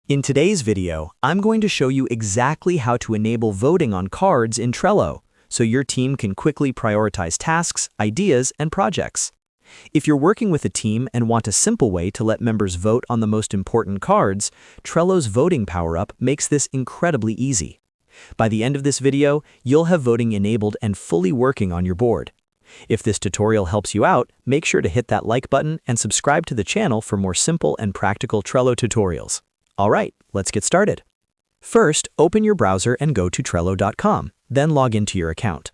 In today's video, I'm going to show you exactly how to enable voting on cards in Trello, so your team can quickly prioritize tasks, ideas, and projects. If you're working with a team and want a simple way to let members vote on the most important cards, Trello's voting power-up makes this incredibly easy. By the end of this video, you'll have voting enabled and fully working on your board. If this tutorial helps you out, make sure to hit that like button and subscribe to the channel for more simple and practical Trello tutorials. All right, let's get started. First, open your browser and go to Trello.com, then log into your account.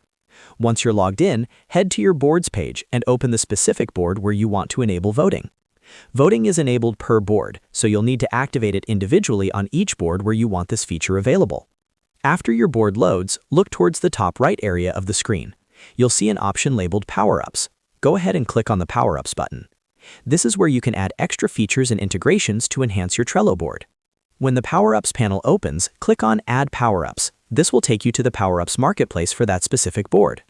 Once you're logged in, head to your boards page and open the specific board where you want to enable voting. Voting is enabled per board, so you'll need to activate it individually on each board where you want this feature available. After your board loads, look towards the top right area of the screen. You'll see an option labeled Power-Ups. Go ahead and click on the Power-Ups button. This is where you can add extra features and integrations to enhance your Trello board. When the Power-Ups panel opens, click on Add Power-Ups. This will take you to the Power-Ups marketplace for that specific board.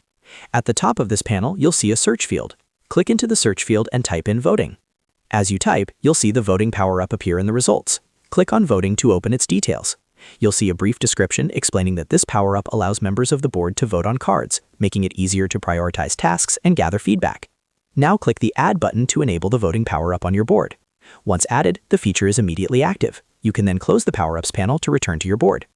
At the top of this panel, you'll see a search field. Click into the search field and type in Voting. As you type, you'll see the voting Power-Up appear in the results. Click on Voting to open its details. You'll see a brief description explaining that this Power-Up allows members of the board to vote on cards, making it easier to prioritize tasks and gather feedback. Now click the Add button to enable the voting Power-Up on your board. Once added, the feature is immediately active. You can then close the Power-Ups panel to return to your board.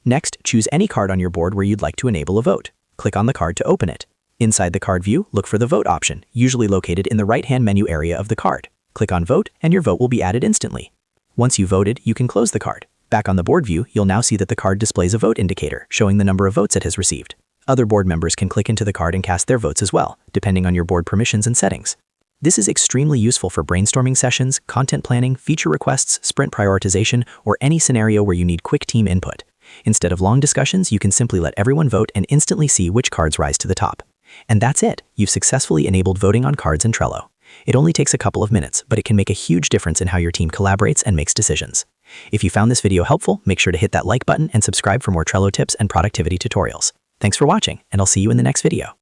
Next, choose any card on your board where you'd like to enable a vote. Click on the card to open it. Inside the card view, look for the Vote option, usually located in the right-hand menu area of the card. Click on Vote, and your vote will be added instantly. Once you've voted, you can close the card. Back on the board view, you'll now see that the card displays a vote indicator, showing the number of votes it has received. Other board members can click into the card and cast their votes as well, depending on your board permissions and settings. This is extremely useful for brainstorming sessions, content planning, feature requests, sprint prioritization, or any scenario where you need quick team input. Instead of long discussions, you can simply let everyone vote and instantly see which cards rise to the top. And that's it. You've successfully enabled voting on cards in Trello. It only takes a couple of minutes, but it can make a huge difference in how your team collaborates and makes decisions. If you found this video helpful, make sure to hit that like button and subscribe for more Trello tips and productivity tutorials. Thanks for watching, and I'll see you in the next video.